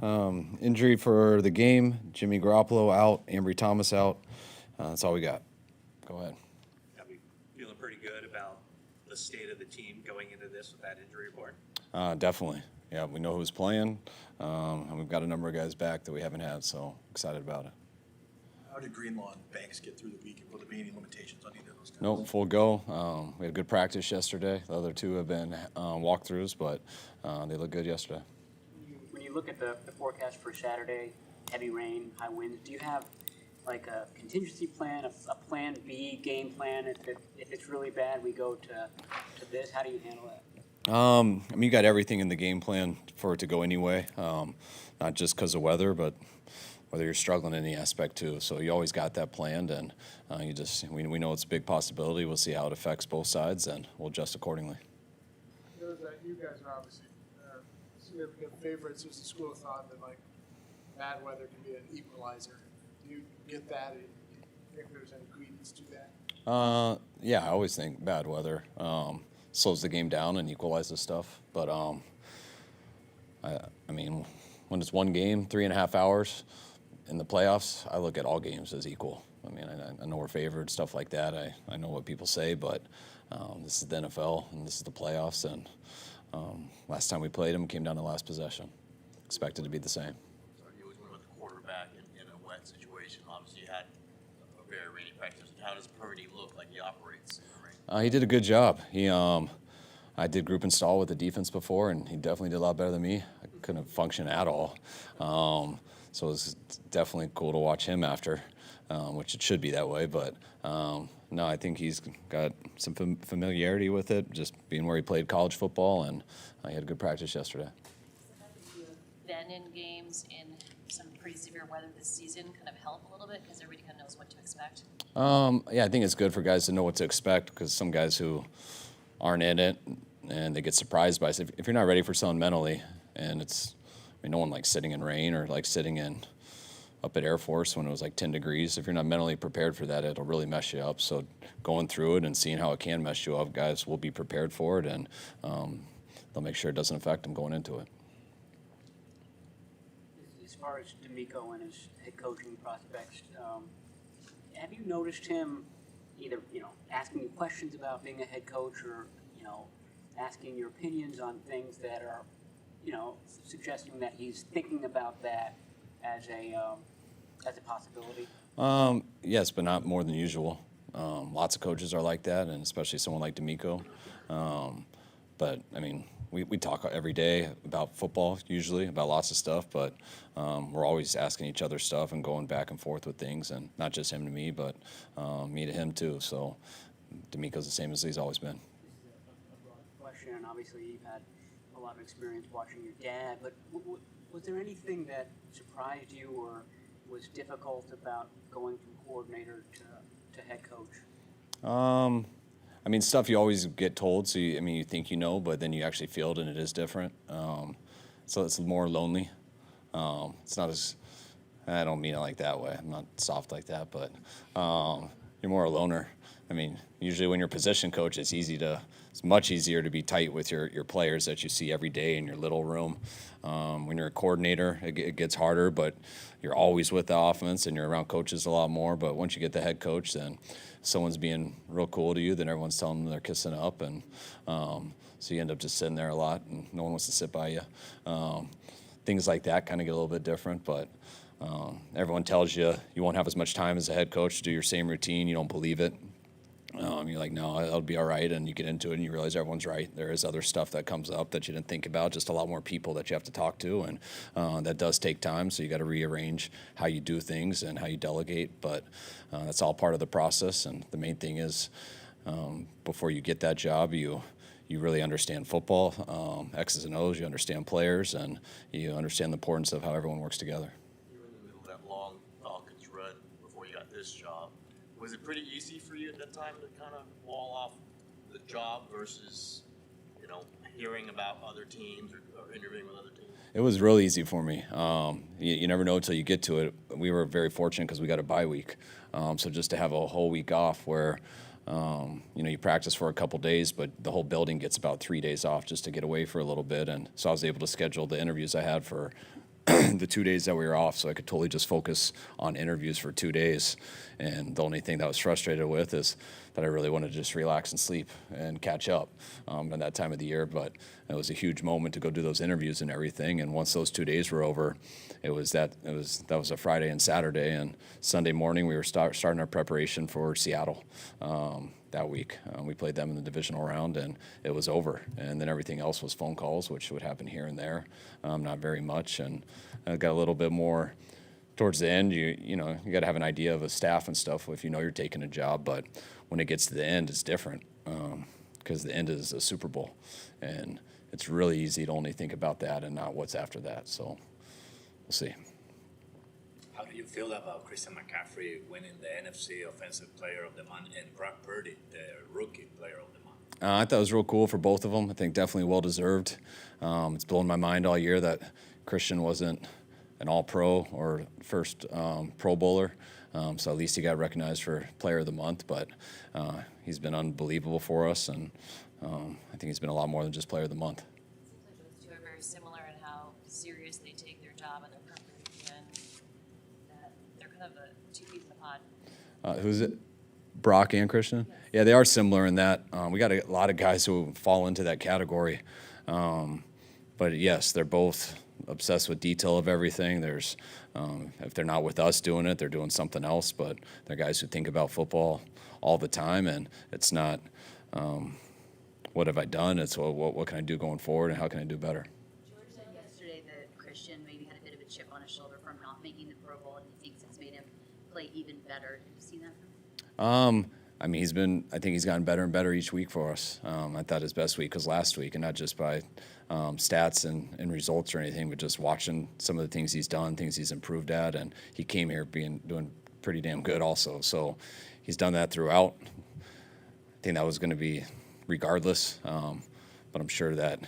Injury for the game. Jimmy Garoppolo out. Ambry Thomas out. That's all we got. Go ahead. Are we feeling pretty good about the state of the team going into this with that injury report? Definitely. Yeah, we know who's playing, and we've got a number of guys back that we haven't had, so excited about it. How did Greenlaw and Banks get through the week? Will there be any limitations on either of those guys? Nope, full go. We had good practice yesterday. The other two have been walkthroughs, but they look good yesterday. When you look at the forecast for Saturday, heavy rain, high winds, do you have like a contingency plan, a plan B game plan? If it's really bad, we go to this. How do you handle that? I mean, you got everything in the game plan for it to go anyway, not just because of weather, but whether you're struggling in any aspect too. So you always got that planned, and we know it's a big possibility. We'll see how it affects both sides, and we'll adjust accordingly. You know that you guys are obviously significant favorites. There's a school of thought that like bad weather can be an equalizer. Do you get that? Do you think there's any credence to that? Yeah, I always think bad weather slows the game down and equalizes stuff. But I mean, when it's one game, 3.5 hours in the playoffs, I look at all games as equal. I mean, I know we're favored, stuff like that. I know what people say, but this is the NFL and this is the playoffs. And last time we played them, came down to last possession. Expected to be the same. So you always went with the quarterback in a wet situation. Obviously, you had a very rainy practice. How does Purdy look like he operates in the rain? He did a good job. I did group install with the defense before, and he definitely did a lot better than me. I couldn't function at all. So it was definitely cool to watch him after, which it should be that way. But no, I think he's got some familiarity with it, just being where he played college football, and he had a good practice yesterday. Been in games in some pretty severe weather this season kind of help a little bit because everybody kind of knows what to expect? Yeah, I think it's good for guys to know what to expect because some guys who aren't in it and they get surprised by it. If you're not ready for something mentally, and no one likes sitting in rain or like sitting up at Air Force when it was like 10 degrees. If you're not mentally prepared for that, it'll really mess you up. So going through it and seeing how it can mess you up, guys will be prepared for it, and they'll make sure it doesn't affect them going into it. As far as D'Amico and his head coaching prospects, have you noticed him either asking you questions about being a head coach, or asking your opinions on things that are suggesting that he's thinking about that as a possibility? Yes, but not more than usual. Lots of coaches are like that, and especially someone like D'Amico. But I mean, we talk every day about football, usually about lots of stuff, but we're always asking each other stuff and going back and forth with things, and not just him to me, but me to him too. So D'Amico's the same as he's always been. This is a broad question, and obviously you've had a lot of experience watching your dad, but was there anything that surprised you or was difficult about going from coordinator to head coach? I mean, stuff you always get told, so you think but then you actually feel it, and it is different. So it's more lonely. It's not as, I don't mean it like that way. I'm not soft like that, but you're more a loner. I mean, usually when you're position coach, it's much easier to be tight with your players that you see every day in your little room. When you're a coordinator, it gets harder, but you're always with the offense and you're around coaches a lot more. But once you get the head coach, then someone's being real cool to you, then everyone's telling them they're kissing up, and so you end up just sitting there a lot, and no one wants to sit by you. Things like that kind of get a little bit different, but everyone tells you won't have as much time as a head coach to do your same routine. You don't believe it. You're like, no, that'll be all right, and you get into it and you realize everyone's right. There is other stuff that comes up that you didn't think about, just a lot more people that you have to talk to, and that does take time, so you got to rearrange how you do things and how you delegate, but that's all part of the process, and the main thing is before you get that job, you really understand football, X's and O's, you understand players, and you understand the importance of how everyone works together. You were in the middle of that long Falcons run before you got this job. Was it pretty easy for you at that time to kind of wall off the job versus, hearing about other teams or interviewing with other teams? It was real easy for me. You never know until you get to it. We were very fortunate because we got a bye week. So just to have a whole week off where, you practice for a couple days, but the whole building gets about 3 days off just to get away for a little bit. And so I was able to schedule the interviews I had for the 2 days that we were off, so I could totally just focus on interviews for 2 days. And the only thing that I was frustrated with is that I really wanted to just relax and sleep and catch up in that time of the year. But it was a huge moment to go do those interviews and everything. And once those 2 days were over, that was a Friday and Saturday, and Sunday morning we were starting our preparation for Seattle. That week. We played them in the divisional round, and it was over. And then everything else was phone calls, which would happen here and there, not very much. And I got a little bit more towards the end. You got to have an idea of a staff and stuff if you know you're taking a job. But when it gets to the end, it's different because the end is a Super Bowl, and it's really easy to only think about that and not what's after that. So we'll see. How do you feel about Christian McCaffrey winning the NFC Offensive Player of the Month and Brock Purdy, the Rookie Player of the Month? I thought it was real cool for both of them. I think definitely well-deserved. It's blown my mind all year that Christian wasn't an All-Pro or first Pro Bowler. So at least he got recognized for Player of the Month. But he's been unbelievable for us, and I think he's been a lot more than just Player of the Month. It seems like those two are very similar in how serious they take their job and their preparation. That they're kind of the two peas in the pod. Who's it? Brock and Christian? Yeah, they are similar in that. We got a lot of guys who fall into that category. But yes, they're both obsessed with detail of everything. There's, if they're not with us doing it, they're doing something else. But they're guys who think about football all the time, and it's not what have I done? It's what can I do going forward, and how can I do better. George said yesterday that Christian maybe had a bit of a chip on his shoulder from not making the Pro Bowl, and he thinks it's made him play even better. Have you seen that from him? I mean, I think he's gotten better and better each week for us. I thought his best week was last week, and not just by stats and results or anything, but just watching some of the things he's done, things he's improved at, and he came here doing pretty damn good also. So he's done that throughout. I think that was going to be regardless, but I'm sure that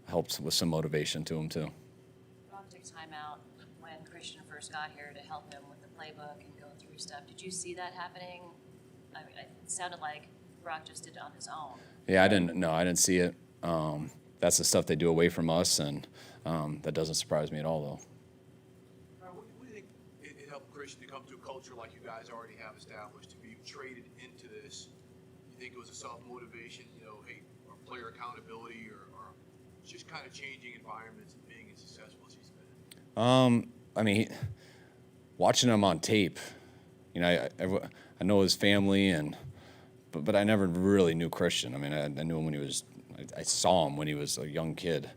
helps with some motivation to him too. Brock took time out when Christian first got here to help him with the playbook and go through stuff. Did you see that happening? I mean, it sounded like Brock just did it on his own. Yeah, I didn't see it. That's the stuff they do away from us, and that doesn't surprise me at all, though. What do you think it helped Christian to come to a culture like you guys already have established, to be traded into this? You think it was a self-motivation, hey, or player accountability, or just kind of changing environments and being as successful as he's been? I mean, watching him on tape, I know his family, but I never really knew Christian. I mean, I knew him when he was. I saw him when he was a young kid,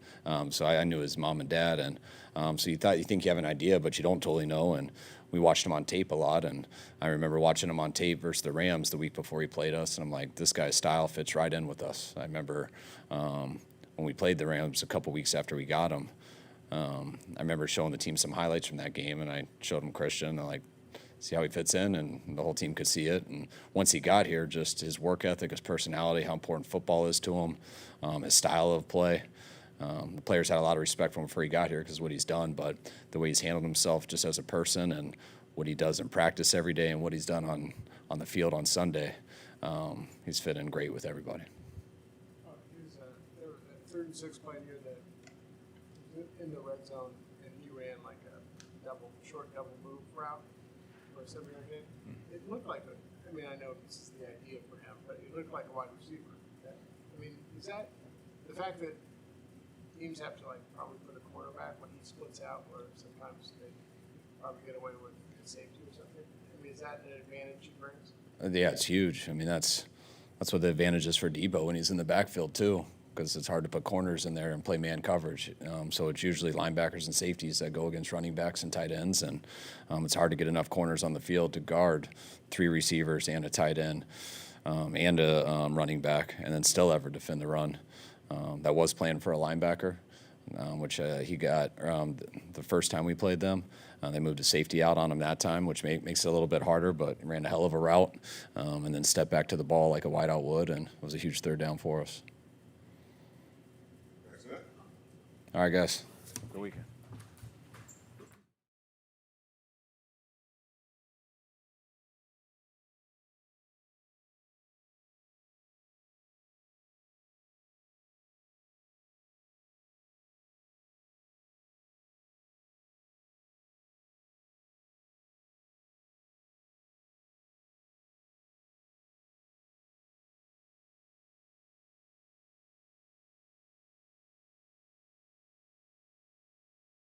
so I knew his mom and dad, and so you think you have an idea, but you don't totally know. And we watched him on tape a lot, and I remember watching him on tape versus the Rams the week before he played us, and I'm like, this guy's style fits right in with us. I remember when we played the Rams a couple weeks after we got him. I remember showing the team some highlights from that game, and I showed him Christian, and like, see how he fits in, and the whole team could see it. And once he got here, just his work ethic, his personality, how important football is to him, his style of play. The players had a lot of respect for him before he got here because of what he's done, but the way he's handled himself just as a person and what he does in practice every day and what he's done on the field on Sunday, he's fit in great with everybody. He was there was a 3rd and 6 play near in the red zone, and he ran like a short double move route for a 7-yard gain. It looked like I know this is the idea for him, but it looked like a wide receiver. Is that the fact that teams have to probably put a quarterback when he splits out, where sometimes they probably get away with safety or something? Is that an advantage he brings? Yeah, it's huge. That's what the advantage is for Debo when he's in the backfield too, because it's hard to put corners in there and play man coverage. So it's usually linebackers and safeties that go against running backs and tight ends, and it's hard to get enough corners on the field to guard 3 receivers and a tight end and a running back, and then still ever defend the run. That was playing for a linebacker, which he got the first time we played them. They moved a safety out on him that time, which makes it a little bit harder, but ran a hell of a route and then stepped back to the ball like a wideout would, and it was a huge 3rd down for us. All right, guys. Good weekend.